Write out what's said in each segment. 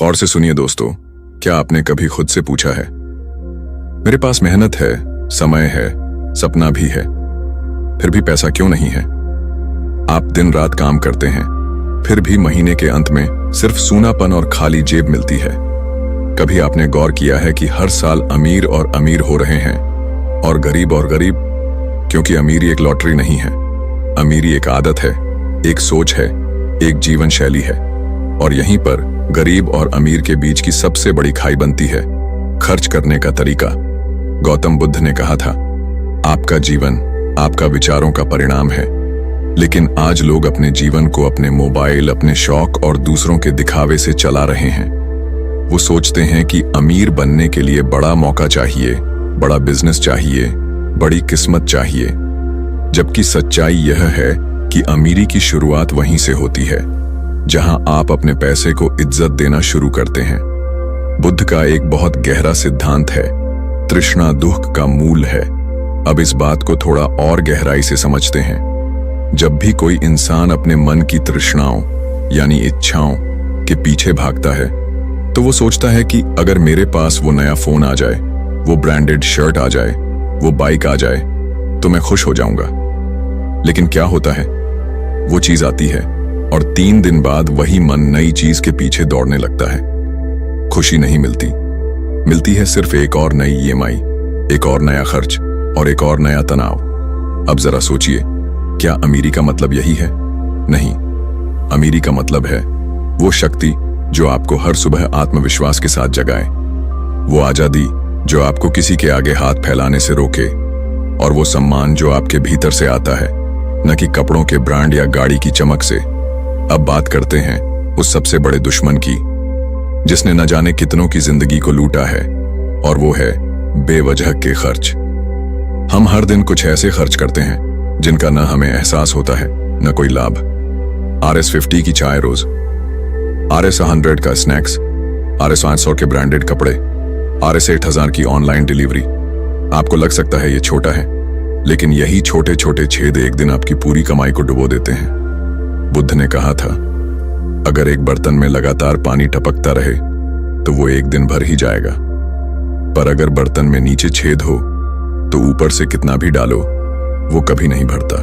गौर से सुनिए दोस्तों, क्या आपने कभी खुद से पूछा है, मेरे पास मेहनत है, समय है, सपना भी है, फिर भी पैसा क्यों नहीं है? आप दिन रात काम करते हैं, फिर भी महीने के अंत में सिर्फ सूनापन और खाली जेब मिलती है। कभी आपने गौर किया है कि हर साल अमीर और अमीर हो रहे हैं और गरीब, क्योंकि अमीरी एक लॉटरी नहीं है। अमीरी एक आदत है, एक सोच है, एक जीवन शैली है। और यहीं पर गरीब और अमीर के बीच की सबसे बड़ी खाई बनती है खर्च करने का तरीका। गौतम बुद्ध ने कहा था, आपका जीवन आपका विचारों का परिणाम है। लेकिन आज लोग अपने जीवन को अपने मोबाइल, अपने शौक और दूसरों के दिखावे से चला रहे हैं। वो सोचते हैं कि अमीर बनने के लिए बड़ा मौका चाहिए, बड़ा बिजनेस चाहिए, बड़ी किस्मत चाहिए, जबकि सच्चाई यह है कि अमीरी की शुरुआत वहीं से होती है जहां आप अपने पैसे को इज्जत देना शुरू करते हैं। बुद्ध का एक बहुत गहरा सिद्धांत है, तृष्णा दुख का मूल है। अब इस बात को थोड़ा और गहराई से समझते हैं। जब भी कोई इंसान अपने मन की तृष्णाओं यानी इच्छाओं के पीछे भागता है तो वो सोचता है कि अगर मेरे पास वो नया फोन आ जाए, वो ब्रांडेड शर्ट आ जाए, वो बाइक आ जाए तो मैं खुश हो जाऊंगा। लेकिन क्या होता है, वो चीज आती है और 3 दिन बाद वही मन नई चीज के पीछे दौड़ने लगता है। खुशी नहीं मिलती है सिर्फ एक और नई ईएमआई, एक और नया खर्च और एक और नया तनाव। अब जरा सोचिए, क्या अमीरी का मतलब यही है? नहीं, अमीरी का मतलब है वो शक्ति जो आपको हर सुबह आत्मविश्वास के साथ जगाए, वो आजादी जो आपको किसी के आगे हाथ फैलाने से रोके, और वो सम्मान जो आपके भीतर से आता है, न कि कपड़ों के ब्रांड या गाड़ी की चमक से। अब बात करते हैं उस सबसे बड़े दुश्मन की, जिसने न जाने कितनों की जिंदगी को लूटा है, और वो है बेवजह के खर्च। हम हर दिन कुछ ऐसे खर्च करते हैं जिनका न हमें एहसास होता है, न कोई लाभ। RS50 की चाय रोज, RS100 का स्नैक्स, RS500 के ब्रांडेड कपड़े, RS8000 की ऑनलाइन डिलीवरी। आपको लग सकता है ये छोटा है, लेकिन यही छोटे छोटे छेद एक दिन आपकी पूरी कमाई को डुबो देते हैं। बुद्ध ने कहा था, अगर एक बर्तन में लगातार पानी टपकता रहे तो वो एक दिन भर ही जाएगा, पर अगर बर्तन में नीचे छेद हो तो ऊपर से कितना भी डालो वो कभी नहीं भरता।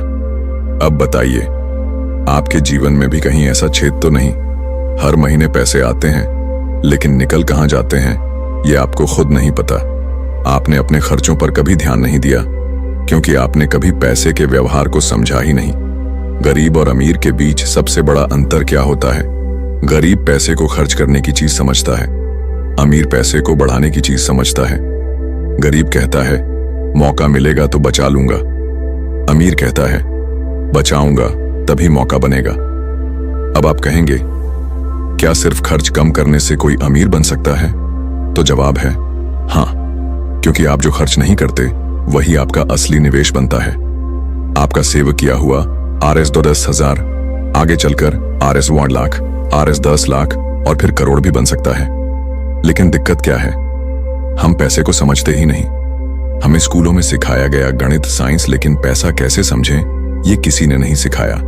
अब बताइए, आपके जीवन में भी कहीं ऐसा छेद तो नहीं? हर महीने पैसे आते हैं, लेकिन निकल कहां जाते हैं ये आपको खुद नहीं पता। आपने अपने खर्चों पर कभी ध्यान नहीं दिया क्योंकि आपने कभी पैसे के व्यवहार को समझा ही नहीं। गरीब और अमीर के बीच सबसे बड़ा अंतर क्या होता है? गरीब पैसे को खर्च करने की चीज समझता है, अमीर पैसे को बढ़ाने की चीज समझता है। गरीब कहता है मौका मिलेगा तो बचा लूंगा, अमीर कहता है बचाऊंगा तभी मौका बनेगा। अब आप कहेंगे, क्या सिर्फ खर्च कम करने से कोई अमीर बन सकता है? तो जवाब है हाँ, क्योंकि आप जो खर्च नहीं करते वही आपका असली निवेश बनता है। आपका सेव किया हुआ RS10,000 आगे चलकर RS1 लाख, RS10 लाख और फिर करोड़ भी बन सकता है। लेकिन दिक्कत क्या है, हम पैसे को समझते ही नहीं। हमें स्कूलों में सिखाया गया गणित, साइंस, लेकिन पैसा कैसे समझें ये किसी ने नहीं सिखाया।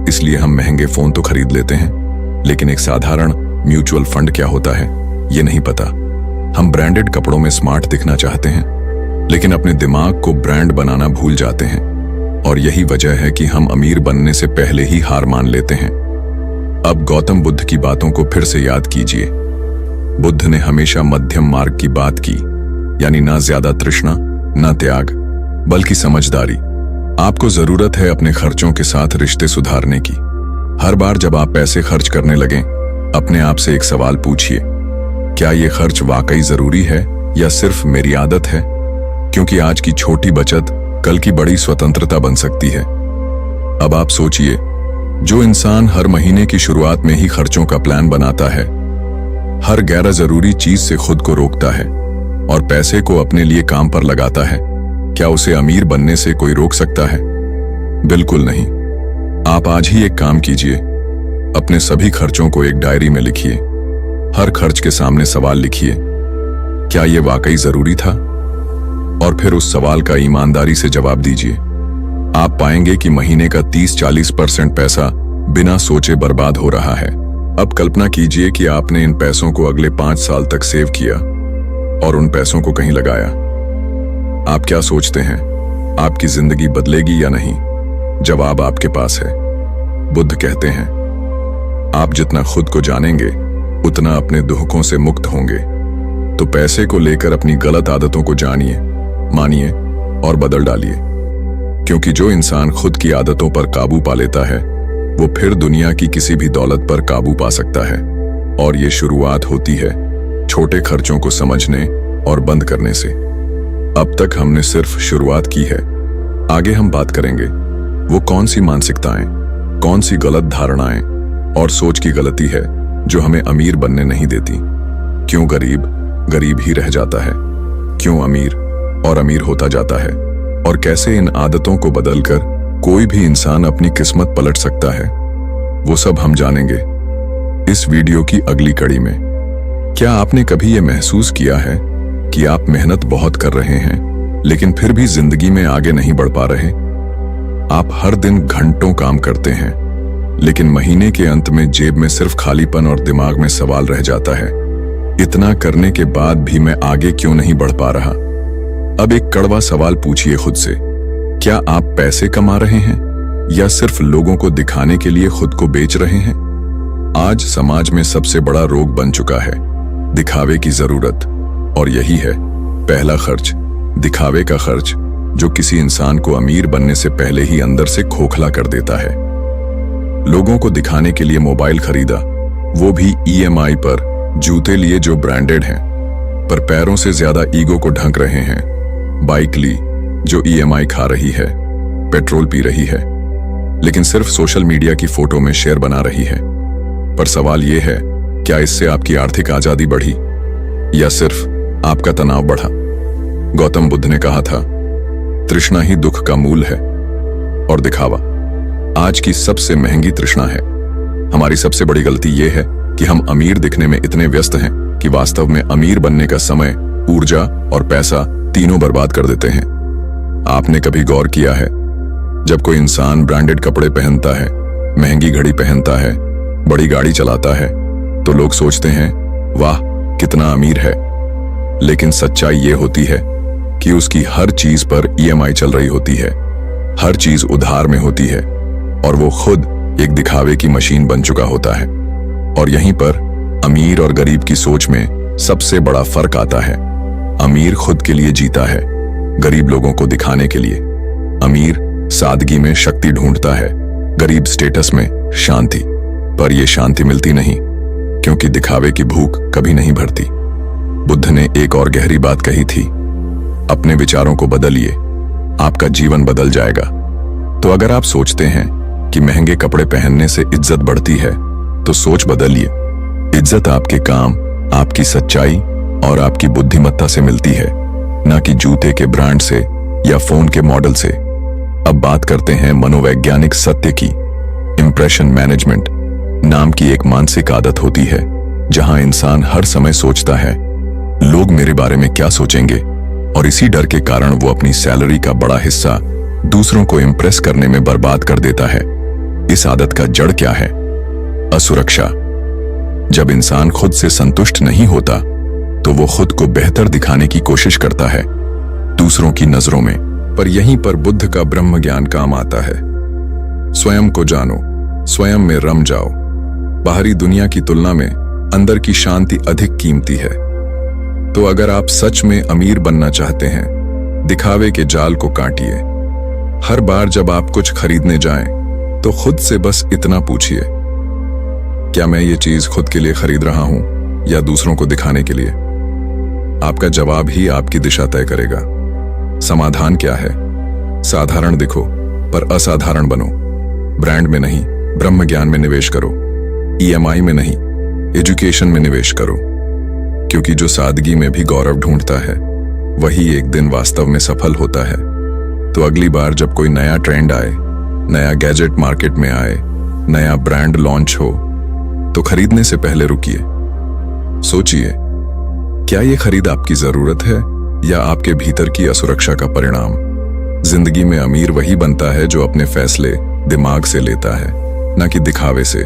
इसलिए हम महंगे फोन तो खरीद लेते हैं, लेकिन एक साधारण म्यूचुअल फंड क्या होता है ये नहीं पता। हम ब्रांडेड कपड़ों में स्मार्ट दिखना चाहते हैं, लेकिन अपने दिमाग को ब्रांड बनाना भूल जाते हैं। और यही वजह है कि हम अमीर बनने से पहले ही हार मान लेते हैं। अब गौतम बुद्ध की बातों को फिर से याद कीजिए। बुद्ध ने हमेशा मध्यम मार्ग की बात की, यानी ना ज्यादा तृष्णा, ना त्याग, बल्कि समझदारी। आपको जरूरत है अपने खर्चों के साथ रिश्ते सुधारने की। हर बार जब आप पैसे खर्च करने लगें, अपने आप से एक सवाल पूछिए, क्या ये खर्च वाकई जरूरी है या सिर्फ मेरी आदत है? क्योंकि आज की छोटी बचत कल की बड़ी स्वतंत्रता बन सकती है। अब आप सोचिए, जो इंसान हर महीने की शुरुआत में ही खर्चों का प्लान बनाता है, हर गैर जरूरी चीज से खुद को रोकता है और पैसे को अपने लिए काम पर लगाता है, क्या उसे अमीर बनने से कोई रोक सकता है? बिल्कुल नहीं। आप आज ही एक काम कीजिए, अपने सभी खर्चों को एक डायरी में लिखिए। हर खर्च के सामने सवाल लिखिए, क्या यह वाकई जरूरी था? और फिर उस सवाल का ईमानदारी से जवाब दीजिए। आप पाएंगे कि महीने का 30-40% पैसा बिना सोचे बर्बाद हो रहा है। अब कल्पना कीजिए कि आपने इन पैसों को अगले 5 साल तक सेव किया और उन पैसों को कहीं लगाया। आप क्या सोचते हैं, आपकी जिंदगी बदलेगी या नहीं? जवाब आपके पास है। बुद्ध कहते हैं, आप जितना खुद को जानेंगे उतना अपने दुखों से मुक्त होंगे। तो पैसे को लेकर अपनी गलत आदतों को जानिए, मानिए और बदल डालिए, क्योंकि जो इंसान खुद की आदतों पर काबू पा लेता है वो फिर दुनिया की किसी भी दौलत पर काबू पा सकता है। और ये शुरुआत होती है छोटे खर्चों को समझने और बंद करने से। अब तक हमने सिर्फ शुरुआत की है। आगे हम बात करेंगे वो कौन सी मानसिकताएं, कौन सी गलत धारणाएं और सोच की गलती है जो हमें अमीर बनने नहीं देती। क्यों गरीब गरीब ही रह जाता है, क्यों अमीर और अमीर होता जाता है, और कैसे इन आदतों को बदलकर कोई भी इंसान अपनी किस्मत पलट सकता है, वो सब हम जानेंगे इस वीडियो की अगली कड़ी में। क्या आपने कभी ये महसूस किया है कि आप मेहनत बहुत कर रहे हैं लेकिन फिर भी जिंदगी में आगे नहीं बढ़ पा रहे? आप हर दिन घंटों काम करते हैं लेकिन महीने के अंत में जेब में सिर्फ खालीपन और दिमाग में सवाल रह जाता है, इतना करने के बाद भी मैं आगे क्यों नहीं बढ़ पा रहा? अब एक कड़वा सवाल पूछिए खुद से, क्या आप पैसे कमा रहे हैं या सिर्फ लोगों को दिखाने के लिए खुद को बेच रहे हैं? आज समाज में सबसे बड़ा रोग बन चुका है दिखावे की जरूरत, और यही है पहला खर्च, दिखावे का खर्च, जो किसी इंसान को अमीर बनने से पहले ही अंदर से खोखला कर देता है। लोगों को दिखाने के लिए मोबाइल खरीदा, वो भी EMI पर, जूते लिए जो ब्रांडेड हैं पर पैरों से ज्यादा ईगो को ढंक रहे हैं, बाइक ली जो EMI खा रही है, पेट्रोल पी रही है, लेकिन सिर्फ सोशल मीडिया की फोटो में शेयर बना रही है। पर सवाल यह है, क्या इससे आपकी आर्थिक आजादी बढ़ी या सिर्फ आपका तनाव बढ़ा? गौतम बुद्ध ने कहा था, तृष्णा ही दुख का मूल है, और दिखावा आज की सबसे महंगी तृष्णा है। हमारी सबसे बड़ी गलती यह है कि हम अमीर दिखने में इतने व्यस्त हैं कि वास्तव में अमीर बनने का समय, ऊर्जा और पैसा तीनों बर्बाद कर देते हैं। आपने कभी गौर किया है, जब कोई इंसान ब्रांडेड कपड़े पहनता है, महंगी घड़ी पहनता है, बड़ी गाड़ी चलाता है, तो लोग सोचते हैं वाह कितना अमीर है। लेकिन सच्चाई ये होती है कि उसकी हर चीज पर EMI चल रही होती है, हर चीज उधार में होती है, और वो खुद एक दिखावे की मशीन बन चुका होता है। और यहीं पर अमीर और गरीब की सोच में सबसे बड़ा फर्क आता है। अमीर खुद के लिए जीता है, गरीब लोगों को दिखाने के लिए। अमीर सादगी में शक्ति ढूंढता है, गरीब स्टेटस में शांति। पर यह शांति मिलती नहीं, क्योंकि दिखावे की भूख कभी नहीं भरती। बुद्ध ने एक और गहरी बात कही थी, अपने विचारों को बदलिए, आपका जीवन बदल जाएगा। तो अगर आप सोचते हैं कि महंगे कपड़े पहनने से इज्जत बढ़ती है, तो सोच बदलिए। इज्जत आपके काम, आपकी सच्चाई और आपकी बुद्धिमत्ता से मिलती है, ना कि जूते के ब्रांड से या फोन के मॉडल से। अब बात करते हैं मनोवैज्ञानिक सत्य की। इंप्रेशन मैनेजमेंट नाम की एक मानसिक आदत होती है, जहां इंसान हर समय सोचता है लोग मेरे बारे में क्या सोचेंगे, और इसी डर के कारण वो अपनी सैलरी का बड़ा हिस्सा दूसरों को इंप्रेस करने में बर्बाद कर देता है। इस आदत का जड़ क्या है? असुरक्षा। जब इंसान खुद से संतुष्ट नहीं होता तो वो खुद को बेहतर दिखाने की कोशिश करता है दूसरों की नजरों में। पर यहीं पर बुद्ध का ब्रह्म ज्ञान काम आता है। स्वयं को जानो, स्वयं में रम जाओ। बाहरी दुनिया की तुलना में अंदर की शांति अधिक कीमती है। तो अगर आप सच में अमीर बनना चाहते हैं, दिखावे के जाल को काटिए। हर बार जब आप कुछ खरीदने जाएं, तो खुद से बस इतना पूछिए, क्या मैं ये चीज खुद के लिए खरीद रहा हूं या दूसरों को दिखाने के लिए? आपका जवाब ही आपकी दिशा तय करेगा। समाधान क्या है? साधारण दिखो पर असाधारण बनो। ब्रांड में नहीं, ब्रह्म ज्ञान में निवेश करो। EMI में नहीं, एजुकेशन में निवेश करो। क्योंकि जो सादगी में भी गौरव ढूंढता है, वही एक दिन वास्तव में सफल होता है। तो अगली बार जब कोई नया ट्रेंड आए, नया गैजेट मार्केट में आए, नया ब्रांड लॉन्च हो, तो खरीदने से पहले रुकिए, सोचिए, क्या ये खरीद आपकी जरूरत है या आपके भीतर की असुरक्षा का परिणाम? जिंदगी में अमीर वही बनता है जो अपने फैसले दिमाग से लेता है, ना कि दिखावे से।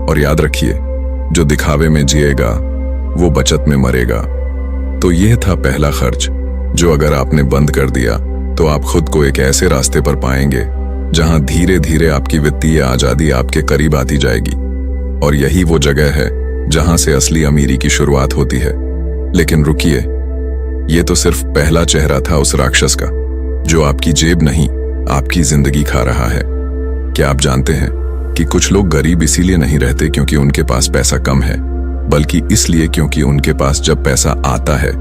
और याद रखिए, जो दिखावे में जिएगा वो बचत में मरेगा। तो यह था पहला खर्च, जो अगर आपने बंद कर दिया तो आप खुद को एक ऐसे रास्ते पर पाएंगे जहां धीरे धीरे आपकी वित्तीय आजादी आपके करीब आती जाएगी। और यही वो जगह है जहां से असली अमीरी की शुरुआत होती है। लेकिन रुकिए, ये तो सिर्फ पहला चेहरा था उस राक्षस का, जो आपकी जेब नहीं, आपकी जिंदगी खा रहा है। क्या आप जानते हैं कि कुछ लोग गरीब इसीलिए नहीं रहते क्योंकि उनके पास पैसा कम है, बल्कि इसलिए क्योंकि उनके पास जब पैसा आता है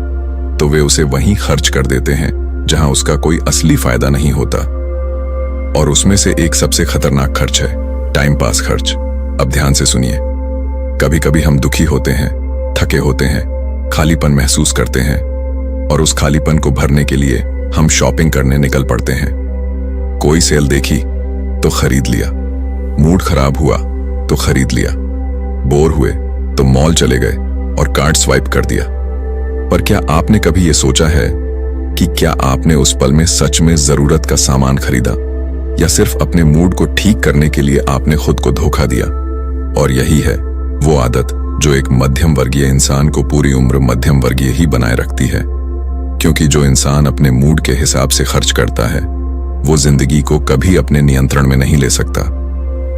तो वे उसे वहीं खर्च कर देते हैं जहां उसका कोई असली फायदा नहीं होता। और उसमें से एक सबसे खतरनाक खर्च है टाइम पास खर्च। अब ध्यान से सुनिए। कभी कभी हम दुखी होते हैं, थके होते हैं, खालीपन महसूस करते हैं, और उस खालीपन को भरने के लिए हम शॉपिंग करने निकल पड़ते हैं। कोई सेल देखी तो खरीद लिया, मूड खराब हुआ तो खरीद लिया, बोर हुए तो मॉल चले गए और कार्ड स्वाइप कर दिया। पर क्या आपने कभी यह सोचा है कि क्या आपने उस पल में सच में जरूरत का सामान खरीदा, या सिर्फ अपने मूड को ठीक करने के लिए आपने खुद को धोखा दिया? और यही है वो आदत जो एक मध्यम वर्गीय इंसान को पूरी उम्र मध्यम वर्गीय ही बनाए रखती है। क्योंकि जो इंसान अपने मूड के हिसाब से खर्च करता है वो जिंदगी को कभी अपने नियंत्रण में नहीं ले सकता।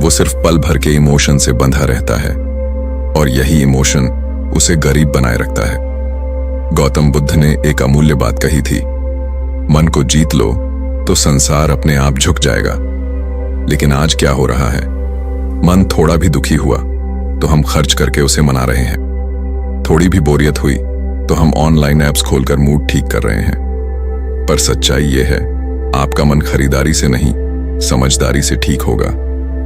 वो सिर्फ पल भर के इमोशन से बंधा रहता है, और यही इमोशन उसे गरीब बनाए रखता है। गौतम बुद्ध ने एक अमूल्य बात कही थी, मन को जीत लो तो संसार अपने आप झुक जाएगा। लेकिन आज क्या हो रहा है? मन थोड़ा भी दुखी हुआ तो हम खर्च करके उसे मना रहे हैं, थोड़ी भी बोरियत हुई तो हम ऑनलाइन ऐप्स खोलकर मूड ठीक कर रहे हैं। पर सच्चाई यह है, आपका मन खरीदारी से नहीं, समझदारी से ठीक होगा।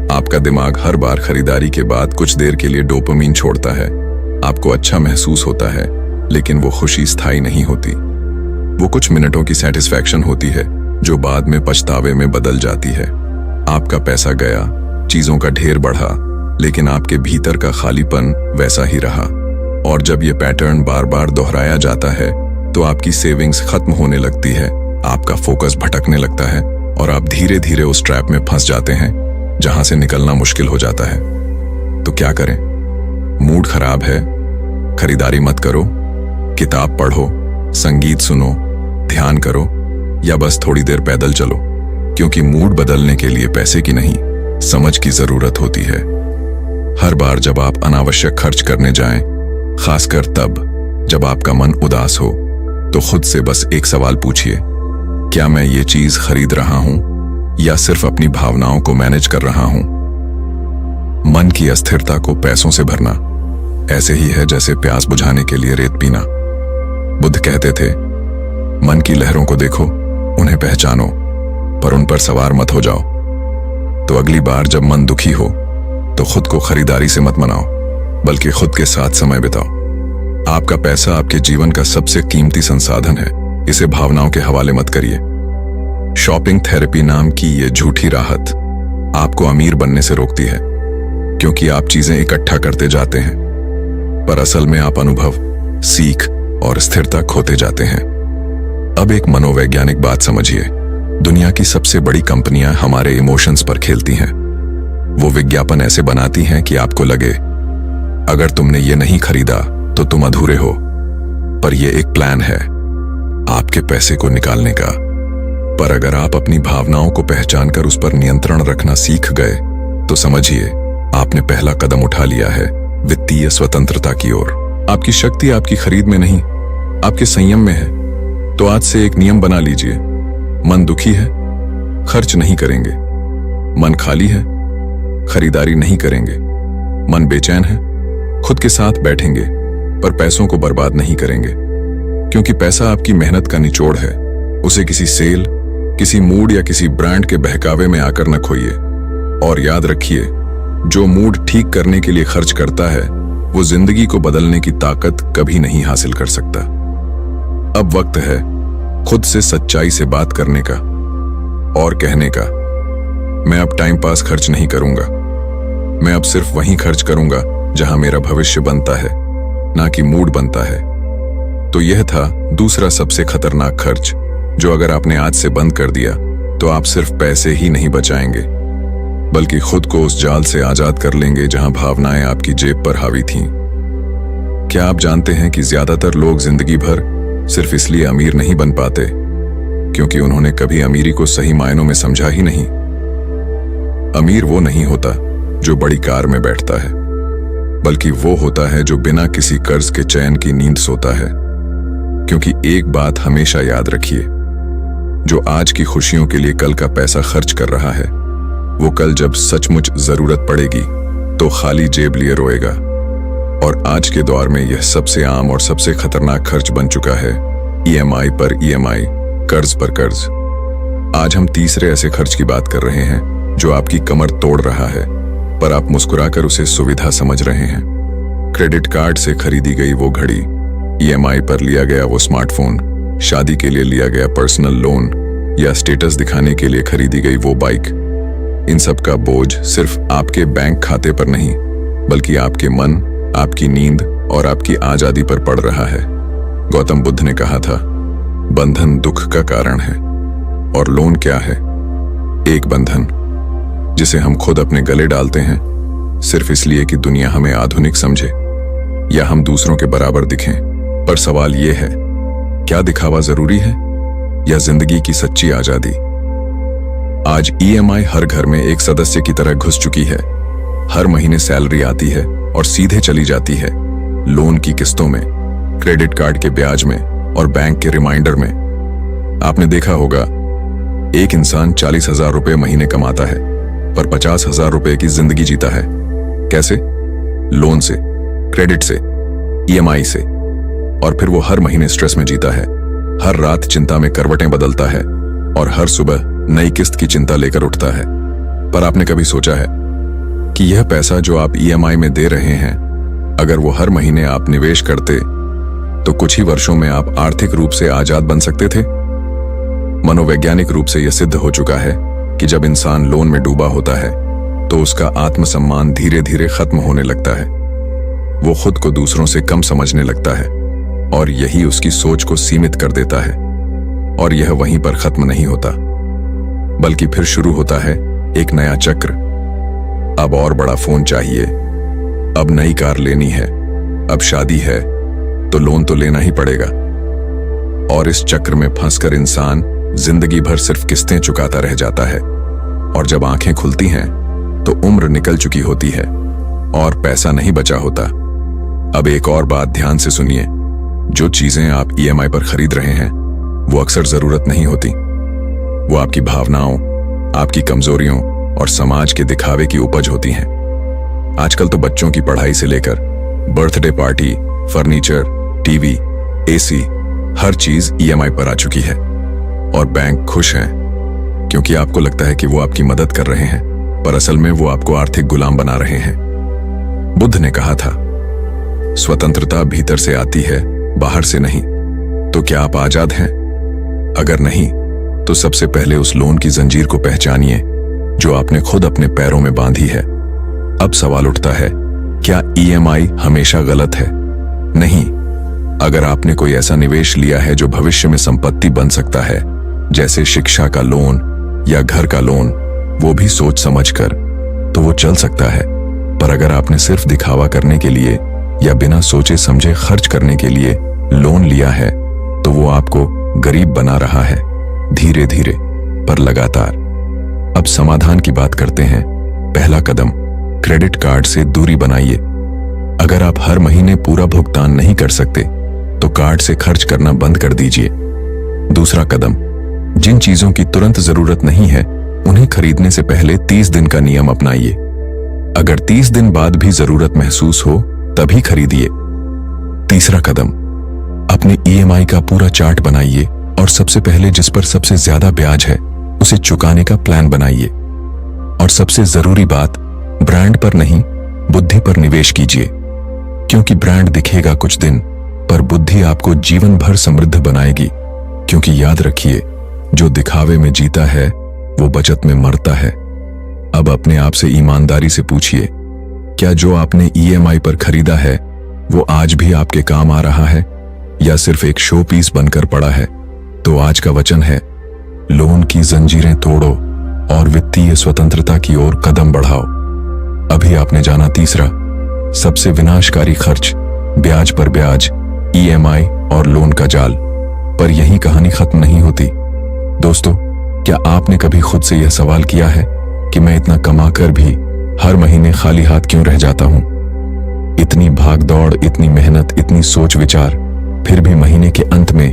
आपका दिमाग हर बार खरीदारी के बाद कुछ देर के लिए डोपामीन छोड़ता है। आपको अच्छा महसूस होता है, लेकिन वो खुशी स्थायी नहीं होती। वो कुछ मिनटों की सेटिस्फैक्शन होती है जो बाद में पछतावे में बदल जाती है। आपका पैसा गया, चीजों का ढेर बढ़ा, लेकिन आपके भीतर का खालीपन वैसा ही रहा। और जब ये पैटर्न बार बार दोहराया जाता है तो आपकी सेविंग्स खत्म होने लगती है, आपका फोकस भटकने लगता है, और आप धीरे धीरे उस ट्रैप में फंस जाते हैं जहां से निकलना मुश्किल हो जाता है। तो क्या करें? मूड खराब है, खरीदारी मत करो, किताब पढ़ो, संगीत सुनो, ध्यान करो, या बस थोड़ी देर पैदल चलो। क्योंकि मूड बदलने के लिए पैसे की नहीं, समझ की जरूरत होती है। हर बार जब आप अनावश्यक खर्च करने जाएं, खासकर तब जब आपका मन उदास हो, तो खुद से बस एक सवाल पूछिए, क्या मैं ये चीज खरीद रहा हूं या सिर्फ अपनी भावनाओं को मैनेज कर रहा हूं? मन की अस्थिरता को पैसों से भरना ऐसे ही है जैसे प्यास बुझाने के लिए रेत पीना। बुद्ध कहते थे, मन की लहरों को देखो, उन्हें पहचानो, पर उन पर सवार मत हो जाओ। तो अगली बार जब मन दुखी हो तो खुद को खरीदारी से मत मनाओ, बल्कि खुद के साथ समय बिताओ। आपका पैसा आपके जीवन का सबसे कीमती संसाधन है, इसे भावनाओं के हवाले मत करिए। शॉपिंग थेरेपी नाम की ये झूठी राहत आपको अमीर बनने से रोकती है, क्योंकि आप चीजें इकट्ठा करते जाते हैं, पर असल में आप अनुभव, सीख और स्थिरता खोते जाते हैं। अब एक मनोवैज्ञानिक बात समझिए, दुनिया की सबसे बड़ी कंपनियां हमारे इमोशंस पर खेलती हैं। वो विज्ञापन ऐसे बनाती हैं कि आपको लगे अगर तुमने ये नहीं खरीदा तो तुम अधूरे हो। पर यह एक प्लान है आपके पैसे को निकालने का। पर अगर आप अपनी भावनाओं को पहचान कर उस पर नियंत्रण रखना सीख गए तो समझिए आपने पहला कदम उठा लिया है वित्तीय स्वतंत्रता की ओर। आपकी शक्ति आपकी खरीद में नहीं, आपके संयम में है। तो आज से एक नियम बना लीजिए, मन दुखी है, खर्च नहीं करेंगे। मन खाली है, खरीदारी नहीं करेंगे। मन बेचैन है, खुद के साथ बैठेंगे, पर पैसों को बर्बाद नहीं करेंगे। क्योंकि पैसा आपकी मेहनत का निचोड़ है, उसे किसी सेल, किसी मूड या किसी ब्रांड के बहकावे में आकर न खोइए। और याद रखिए, जो मूड ठीक करने के लिए खर्च करता है वो जिंदगी को बदलने की ताकत कभी नहीं हासिल कर सकता। अब वक्त है खुद से सच्चाई से बात करने का और कहने का, मैं अब टाइम पास खर्च नहीं करूंगा। मैं अब सिर्फ वहीं खर्च करूंगा जहां मेरा भविष्य बनता है, ना कि मूड बनता है। तो यह था दूसरा सबसे खतरनाक खर्च, जो अगर आपने आज से बंद कर दिया तो आप सिर्फ पैसे ही नहीं बचाएंगे, बल्कि खुद को उस जाल से आजाद कर लेंगे जहां भावनाएं आपकी जेब पर हावी थीं। क्या आप जानते हैं कि ज्यादातर लोग जिंदगी भर सिर्फ इसलिए अमीर नहीं बन पाते क्योंकि उन्होंने कभी अमीरी को सही मायनों में समझा ही नहीं। अमीर वो नहीं होता जो बड़ी कार में बैठता है, बल्कि वो होता है जो बिना किसी कर्ज के चैन की नींद सोता है। क्योंकि एक बात हमेशा याद रखिए, जो आज की खुशियों के लिए कल का पैसा खर्च कर रहा है, वो कल जब सचमुच जरूरत पड़ेगी तो खाली जेब लिए रोएगा। और आज के दौर में यह सबसे आम और सबसे खतरनाक खर्च बन चुका है, ईएमआई पर ईएमआई, कर्ज पर कर्ज। आज हम तीसरे ऐसे खर्च की बात कर रहे हैं जो आपकी कमर तोड़ रहा है, पर आप मुस्कुराकर उसे सुविधा समझ रहे हैं। क्रेडिट कार्ड से खरीदी गई वो घड़ी, ईएमआई पर लिया गया वो स्मार्टफोन, शादी के लिए लिया गया पर्सनल लोन, या स्टेटस दिखाने के लिए खरीदी गई वो बाइक। इन सब का बोझ सिर्फ आपके बैंक खाते पर नहीं, बल्कि आपके मन, आपकी नींद और आपकी आजादी पर पड़ रहा है। गौतम बुद्ध ने कहा था, बंधन दुख का कारण है। और लोन क्या है? एक बंधन जिसे हम खुद अपने गले डालते हैं, सिर्फ इसलिए कि दुनिया हमें आधुनिक समझे या हम दूसरों के बराबर दिखें। पर सवाल यह है, क्या दिखावा जरूरी है या जिंदगी की सच्ची आजादी? आज ईएमआई हर घर में एक सदस्य की तरह घुस चुकी है। हर महीने सैलरी आती है और सीधे चली जाती है लोन की किस्तों में, क्रेडिट कार्ड के ब्याज में और बैंक के रिमाइंडर में। आपने देखा होगा, एक इंसान 40,000 रुपए महीने कमाता है पर 50,000 रुपए की जिंदगी जीता है। कैसे? लोन से, क्रेडिट से, ईएमआई से। और फिर वो हर महीने स्ट्रेस में जीता है, हर रात चिंता में करवटें बदलता है और हर सुबह नई किस्त की चिंता लेकर उठता है। पर आपने कभी सोचा है कि यह पैसा जो आप ईएमआई में दे रहे हैं, अगर वो हर महीने आप निवेश करते तो कुछ ही वर्षों में आप आर्थिक रूप से आजाद बन सकते थे? मनोवैज्ञानिक रूप से यह सिद्ध हो चुका है कि जब इंसान लोन में डूबा होता है तो उसका आत्मसम्मान धीरे धीरे खत्म होने लगता है। वो खुद को दूसरों से कम समझने लगता है और यही उसकी सोच को सीमित कर देता है। और यह वहीं पर खत्म नहीं होता, बल्कि फिर शुरू होता है एक नया चक्र। अब और बड़ा फोन चाहिए, अब नई कार लेनी है, अब शादी है तो लोन तो लेना ही पड़ेगा। और इस चक्र में फंसकर इंसान जिंदगी भर सिर्फ किस्तें चुकाता रह जाता है। और जब आंखें खुलती हैं तो उम्र निकल चुकी होती है और पैसा नहीं बचा होता। अब एक और बात ध्यान से सुनिए, जो चीजें आप ईएमआई पर खरीद रहे हैं वो अक्सर जरूरत नहीं होती। वो आपकी भावनाओं, आपकी कमजोरियों और समाज के दिखावे की उपज होती हैं। आजकल तो बच्चों की पढ़ाई से लेकर birthday party, furniture, TV, AC, हर चीज ईएमआई पर आ चुकी है। और बैंक खुश हैं क्योंकि आपको लगता है कि वो आपकी मदद कर रहे हैं, पर असल में वो आपको आर्थिक गुलाम बना रहे हैं। बुद्ध ने कहा था, स्वतंत्रता भीतर से आती है, बाहर से नहीं। तो क्या आप आजाद हैं? अगर नहीं तो सबसे पहले उस लोन की जंजीर को पहचानिए जो आपने खुद अपने पैरों में बांधी है। अब सवाल उठता है, क्या ईएमआई हमेशा गलत है? नहीं। अगर आपने कोई ऐसा निवेश लिया है जो भविष्य में संपत्ति बन सकता है, जैसे शिक्षा का लोन या घर का लोन, वो भी सोच समझकर, तो वो चल सकता है। पर अगर आपने सिर्फ दिखावा करने के लिए या बिना सोचे समझे खर्च करने के लिए लोन लिया है, तो वो आपको गरीब बना रहा है, धीरे धीरे पर लगातार। अब समाधान की बात करते हैं। पहला कदम, क्रेडिट कार्ड से दूरी बनाइए। अगर आप हर महीने पूरा भुगतान नहीं कर सकते तो कार्ड से खर्च करना बंद कर दीजिए। दूसरा कदम, जिन चीजों की तुरंत जरूरत नहीं है उन्हें खरीदने से पहले 30 दिन का नियम अपनाइए। अगर 30 दिन बाद भी जरूरत महसूस हो तभी खरीदिए। तीसरा कदम, अपने ईएमआई का पूरा चार्ट बनाइए और सबसे पहले जिस पर सबसे ज्यादा ब्याज है उसे चुकाने का प्लान बनाइए। और सबसे जरूरी बात, ब्रांड पर नहीं, बुद्धि पर निवेश कीजिए। क्योंकि ब्रांड दिखेगा कुछ दिन, पर बुद्धि आपको जीवन भर समृद्ध बनाएगी। क्योंकि याद रखिए, जो दिखावे में जीता है वो बचत में मरता है। अब अपने आप से ईमानदारी से पूछिए, क्या जो आपने ईएमआई पर खरीदा है वो आज भी आपके काम आ रहा है या सिर्फ एक शो पीस बनकर पड़ा है? तो आज का वचन है, लोन की जंजीरें तोड़ो और वित्तीय स्वतंत्रता की ओर कदम बढ़ाओ। अभी आपने जाना तीसरा, सबसे विनाशकारी खर्च, ब्याज पर ब्याज, ईएमआई और लोन का जाल। पर यही कहानी खत्म नहीं होती। दोस्तों, क्या आपने कभी खुद से यह सवाल किया है कि मैं इतना कमा कर भी हर महीने खाली हाथ क्यों रह जाता हूं? इतनी भाग दौड़, इतनी मेहनत, इतनी सोच विचार, फिर भी महीने के अंत में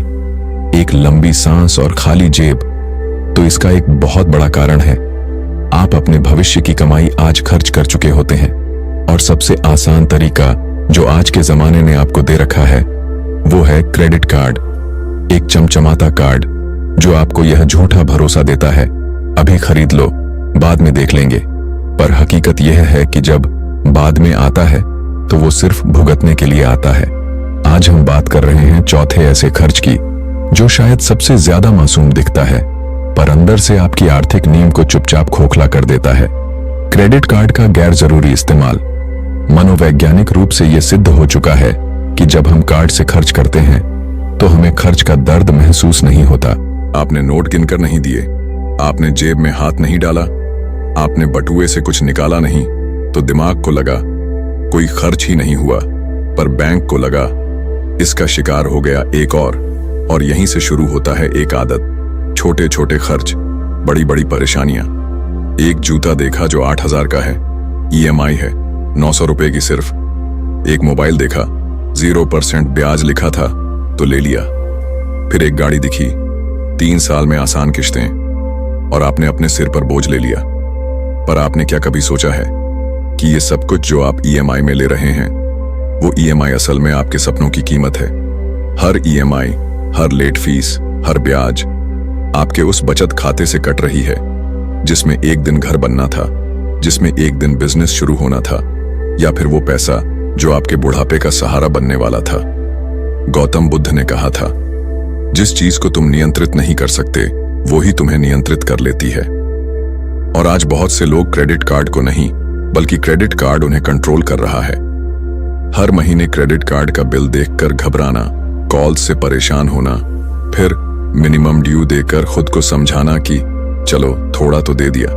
एक लंबी सांस और खाली जेब। तो इसका एक बहुत बड़ा कारण है, आप अपने भविष्य की कमाई आज खर्च कर चुके होते हैं। और सबसे आसान तरीका जो आज के जमाने ने आपको दे रखा है वो है क्रेडिट कार्ड। एक चमचमाता कार्ड जो आपको यह झूठा भरोसा देता है, अभी खरीद लो, बाद में देख लेंगे। पर हकीकत यह है कि जब बाद में आता है तो वो सिर्फ भुगतने के लिए आता है। आज हम बात कर रहे हैं चौथे ऐसे खर्च की जो शायद सबसे ज्यादा मासूम दिखता है, पर अंदर से आपकी आर्थिक नींव को चुपचाप खोखला कर देता है। क्रेडिट कार्ड का गैर जरूरी इस्तेमाल। मनोवैज्ञानिक रूप से यह सिद्ध हो चुका है कि जब हम कार्ड से खर्च करते हैं तो हमें खर्च का दर्द महसूस नहीं होता। आपने नोट गिनकर नहीं दिए, आपने जेब में हाथ नहीं डाला, आपने बटुए से कुछ निकाला नहीं, तो दिमाग को लगा कोई खर्च ही नहीं हुआ। पर बैंक को लगा इसका शिकार हो गया एक और यहीं से शुरू होता है एक आदत। छोटे छोटे खर्च, बड़ी बड़ी परेशानियां। एक जूता देखा जो 8,000 का है, ईएमआई है 900 रुपए की सिर्फ। एक मोबाइल देखा, 0% ब्याज लिखा था तो ले लिया। फिर एक गाड़ी दिखी, 3 साल में आसान किश्तें, और आपने अपने सिर पर बोझ ले लिया। पर आपने क्या कभी सोचा है कि ये सब कुछ जो आप ईएमआई में ले रहे हैं, वो ईएमआई असल में आपके सपनों की कीमत है। हर ईएमआई, हर लेट फीस, हर ब्याज आपके उस बचत खाते से कट रही है जिसमें एक दिन घर बनना था, जिसमें एक दिन बिजनेस शुरू होना था, या फिर वो पैसा जो आपके बुढ़ापे का सहारा बनने वाला था। गौतम बुद्ध ने कहा था, जिस चीज को तुम नियंत्रित नहीं कर सकते वो ही तुम्हें नियंत्रित कर लेती है। और आज बहुत से लोग क्रेडिट कार्ड को नहीं, बल्कि क्रेडिट कार्ड उन्हें कंट्रोल कर रहा है। हर महीने क्रेडिट कार्ड का बिल देखकर घबराना, कॉल से परेशान होना, फिर मिनिमम ड्यू देकर खुद को समझाना कि चलो थोड़ा तो दे दिया।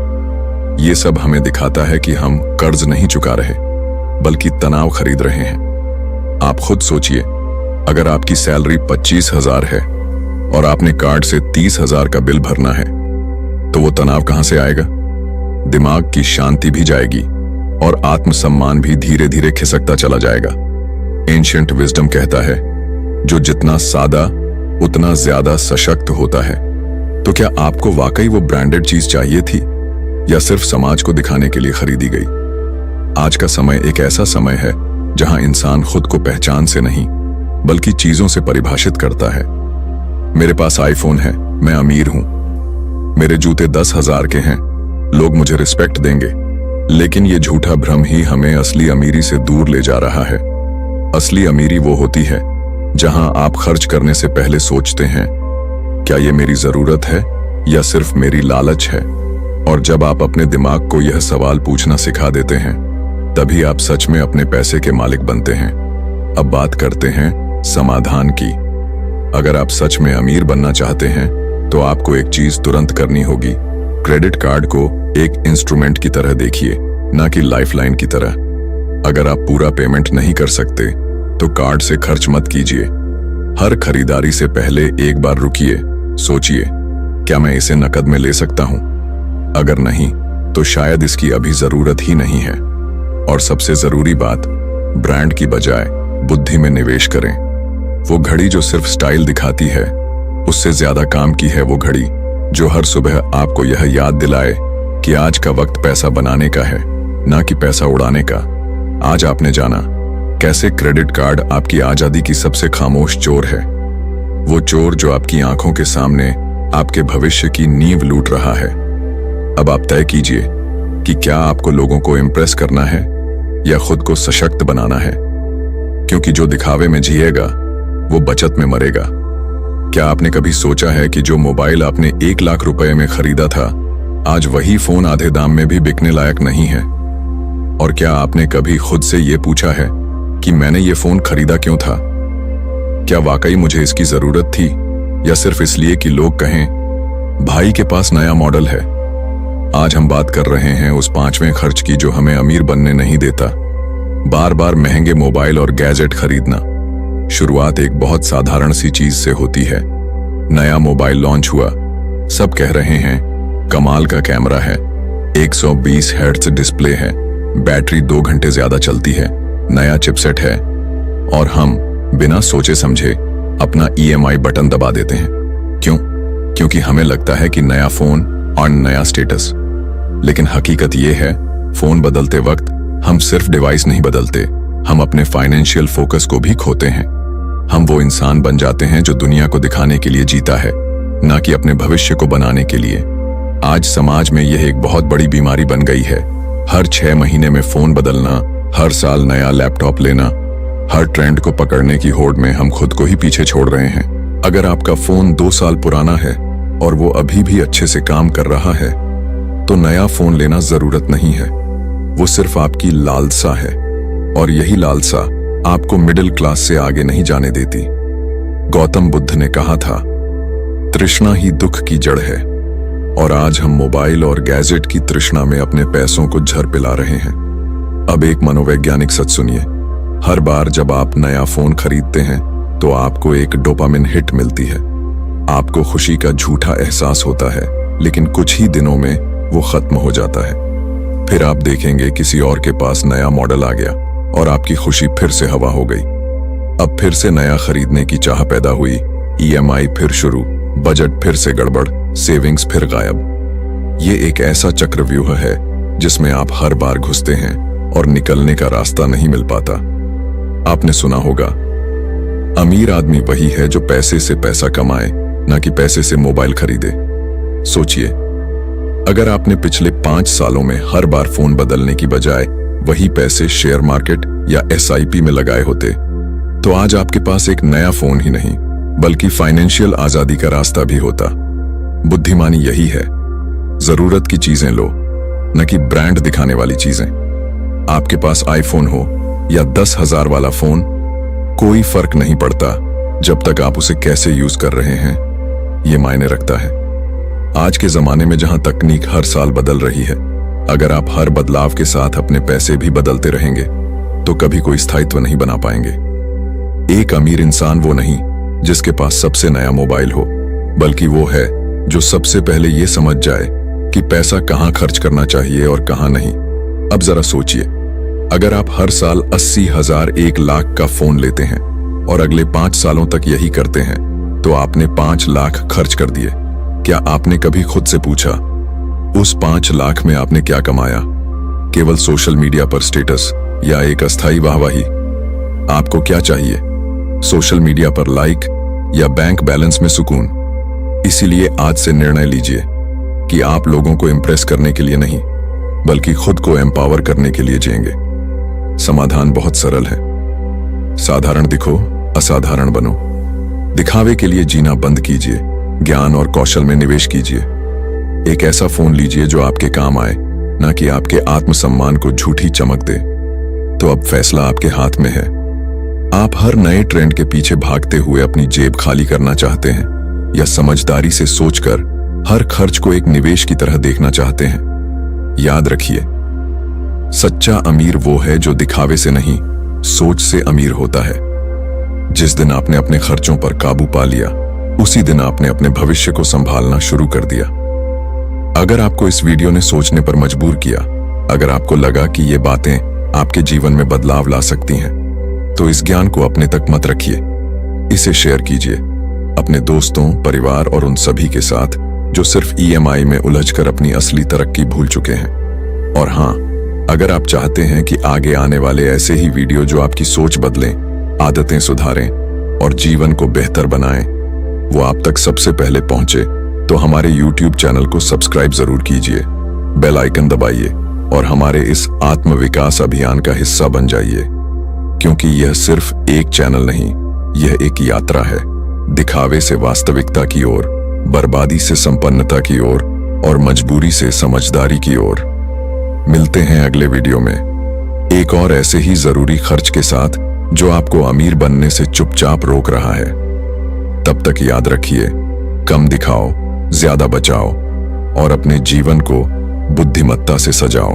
ये सब हमें दिखाता है कि हम कर्ज नहीं चुका रहे, बल्कि तनाव खरीद रहे हैं। आप खुद सोचिए, अगर आपकी सैलरी 25,000 है और आपने कार्ड से 30,000 का बिल भरना है, तो वो तनाव कहां से आएगा? दिमाग की शांति भी जाएगी और आत्मसम्मान भी धीरे धीरे खिसकता चला जाएगा। एंशिएंट विजडम कहता है, जो जितना सादा उतना ज्यादा सशक्त होता है। तो क्या आपको वाकई वो ब्रांडेड चीज चाहिए थी, या सिर्फ समाज को दिखाने के लिए खरीदी गई? आज का समय एक ऐसा समय है जहां इंसान खुद को पहचान से नहीं, बल्कि चीजों से परिभाषित करता है। मेरे पास आईफोन है, मैं अमीर हूं। मेरे जूते 10,000 के हैं, लोग मुझे रिस्पेक्ट देंगे। लेकिन ये झूठा भ्रम ही हमें असली अमीरी से दूर ले जा रहा है। असली अमीरी वो होती है जहां आप खर्च करने से पहले सोचते हैं, क्या ये मेरी जरूरत है या सिर्फ मेरी लालच है? और जब आप अपने दिमाग को यह सवाल पूछना सिखा देते हैं, तभी आप सच में अपने पैसे के मालिक बनते हैं। अब बात करते हैं समाधान की। अगर आप सच में अमीर बनना चाहते हैं तो आपको एक चीज तुरंत करनी होगी। क्रेडिट कार्ड को एक इंस्ट्रूमेंट की तरह देखिए, ना कि लाइफलाइन की तरह। अगर आप पूरा पेमेंट नहीं कर सकते तो कार्ड से खर्च मत कीजिए। हर खरीदारी से पहले एक बार रुकिए, सोचिए, क्या मैं इसे नकद में ले सकता हूं? अगर नहीं तो शायद इसकी अभी जरूरत ही नहीं है। और सबसे जरूरी बात, ब्रांड की बजाय बुद्धि में निवेश करें। वो घड़ी जो सिर्फ स्टाइल दिखाती है, उससे ज्यादा काम की है वो घड़ी जो हर सुबह आपको यह याद दिलाए कि आज का वक्त पैसा बनाने का है, ना कि पैसा उड़ाने का। आज आपने जाना कैसे क्रेडिट कार्ड आपकी आजादी की सबसे खामोश चोर है। वो चोर जो आपकी आंखों के सामने आपके भविष्य की नींव लूट रहा है। अब आप तय कीजिए कि क्या आपको लोगों को इम्प्रेस करना है या खुद को सशक्त बनाना है, क्योंकि जो दिखावे में जिएगा वो बचत में मरेगा। क्या आपने कभी सोचा है कि जो मोबाइल आपने 1 लाख रुपए में खरीदा था, आज वही फोन आधे दाम में भी बिकने लायक नहीं है? और क्या आपने कभी खुद से ये पूछा है कि मैंने ये फोन खरीदा क्यों था? क्या वाकई मुझे इसकी जरूरत थी, या सिर्फ इसलिए कि लोग कहें भाई के पास नया मॉडल है? आज हम बात कर रहे हैं उस 5वें खर्च की जो हमें अमीर बनने नहीं देता, बार बार महंगे मोबाइल और गैजेट खरीदना। शुरुआत एक बहुत साधारण सी चीज से होती है। नया मोबाइल लॉन्च हुआ, सब कह रहे हैं कमाल का कैमरा है, 120 हर्ट्ज डिस्प्ले है, बैटरी 2 घंटे ज्यादा चलती है, नया चिपसेट है, और हम बिना सोचे समझे अपना EMI बटन दबा देते हैं। क्यों? क्योंकि हमें लगता है कि नया फोन और नया स्टेटस। लेकिन हकीकत यह है, फोन बदलते वक्त हम सिर्फ डिवाइस नहीं बदलते, हम अपने फाइनेंशियल फोकस को भी खोते हैं। हम वो इंसान बन जाते हैं जो दुनिया को दिखाने के लिए जीता है, ना कि अपने भविष्य को बनाने के लिए। आज समाज में यह एक बहुत बड़ी बीमारी बन गई है। हर 6 महीने में फोन बदलना, हर साल नया लैपटॉप लेना, हर ट्रेंड को पकड़ने की होड़ में हम खुद को ही पीछे छोड़ रहे हैं। अगर आपका फोन 2 साल पुराना है और वो अभी भी अच्छे से काम कर रहा है, तो नया फोन लेना जरूरत नहीं है, वो सिर्फ आपकी लालसा है। और यही लालसा आपको मिडिल क्लास से आगे नहीं जाने देती। गौतम बुद्ध ने कहा था, तृष्णा ही दुख की जड़ है। और आज हम मोबाइल और गैजेट की तृष्णा में अपने पैसों को झर पिला रहे हैं। अब एक मनोवैज्ञानिक सच सुनिए, हर बार जब आप नया फोन खरीदते हैं तो आपको एक डोपामिन हिट मिलती है। आपको खुशी का झूठा एहसास होता है, लेकिन कुछ ही दिनों में वो खत्म हो जाता है। फिर आप देखेंगे किसी और के पास नया मॉडल आ गया और आपकी खुशी फिर से हवा हो गई। अब फिर से नया खरीदने की चाह पैदा हुई, EMI फिर शुरू, बजट फिर से गड़बड़, सेविंग्स फिर गायब। ये एक ऐसा चक्रव्यूह है जिसमें आप हर बार घुसते हैं और निकलने का रास्ता नहीं मिल पाता। आपने सुना होगा, अमीर आदमी वही है जो पैसे से पैसा कमाए, ना कि पैसे से मोबाइल खरीदे। सोचिए, अगर आपने पिछले 5 सालों में हर बार फोन बदलने की बजाय वही पैसे शेयर मार्केट या SIP में लगाए होते, तो आज आपके पास एक नया फोन ही नहीं बल्कि फाइनेंशियल आजादी का रास्ता भी होता। बुद्धिमानी यही है, जरूरत की चीजें लो, न कि ब्रांड दिखाने वाली चीजें। आपके पास iPhone हो या 10,000 वाला फोन, कोई फर्क नहीं पड़ता जब तक आप उसे कैसे यूज कर रहे हैं, ये मायने रखता है। आज के जमाने में जहां तकनीक हर साल बदल रही है, अगर आप हर बदलाव के साथ अपने पैसे भी बदलते रहेंगे तो कभी कोई स्थायित्व नहीं बना पाएंगे। एक अमीर इंसान वो नहीं जिसके पास सबसे नया मोबाइल हो, बल्कि वो है जो सबसे पहले ये समझ जाए कि पैसा कहां खर्च करना चाहिए और कहां नहीं। अब जरा सोचिए, अगर आप हर साल 80,000 1 लाख का फोन लेते हैं और अगले 5 सालों तक यही करते हैं, तो आपने 5 लाख खर्च कर दिए। क्या आपने कभी खुद से पूछा, उस 5 लाख में आपने क्या कमाया? केवल सोशल मीडिया पर स्टेटस या एक अस्थायी वाहवाही? आपको क्या चाहिए? सोशल मीडिया पर लाइक या बैंक बैलेंस में सुकून? इसीलिए आज से निर्णय लीजिए कि आप लोगों को इंप्रेस करने के लिए नहीं, बल्कि खुद को एम्पावर करने के लिए जिएंगे। समाधान बहुत सरल है, साधारण दिखो, असाधारण बनो। दिखावे के लिए जीना बंद कीजिए, ज्ञान और कौशल में निवेश कीजिए। एक ऐसा फोन लीजिए जो आपके काम आए, ना कि आपके आत्मसम्मान को झूठी चमक दे। तो अब फैसला आपके हाथ में है। आप हर नए ट्रेंड के पीछे भागते हुए अपनी जेब खाली करना चाहते हैं, या समझदारी से सोचकर हर खर्च को एक निवेश की तरह देखना चाहते हैं? याद रखिए, सच्चा अमीर वो है जो दिखावे से नहीं, सोच से अमीर होता है। जिस दिन आपने अपने खर्चों पर काबू पा लिया, उसी दिन आपने अपने भविष्य को संभालना शुरू कर दिया। अगर आपको इस वीडियो ने सोचने पर मजबूर किया, अगर आपको लगा कि ये बातें आपके जीवन में बदलाव ला सकती हैं, तो इस ज्ञान को अपने तक मत रखिए, इसे शेयर कीजिए अपने दोस्तों, परिवार और उन सभी के साथ जो सिर्फ EMI में उलझकर अपनी असली तरक्की भूल चुके हैं। और हाँ, अगर आप चाहते हैं कि आगे आने वाले ऐसे ही वीडियो जो आपकी सोच बदलें, आदतें सुधारें और जीवन को बेहतर बनाएं, वो आप तक सबसे पहले पहुंचे, तो हमारे YouTube चैनल को सब्सक्राइब जरूर कीजिए, बेल आइकन दबाइए और हमारे इस आत्म विकास अभियान का हिस्सा बन जाइए। क्योंकि यह सिर्फ एक चैनल नहीं, यह एक यात्रा है, दिखावे से वास्तविकता की ओर, बर्बादी से संपन्नता की ओर और मजबूरी से समझदारी की ओर। मिलते हैं अगले वीडियो में एक और ऐसे ही जरूरी खर्च के साथ जो आपको अमीर बनने से चुपचाप रोक रहा है। तब तक याद रखिए, कम दिखाओ, ज्यादा बचाओ और अपने जीवन को बुद्धिमत्ता से सजाओ।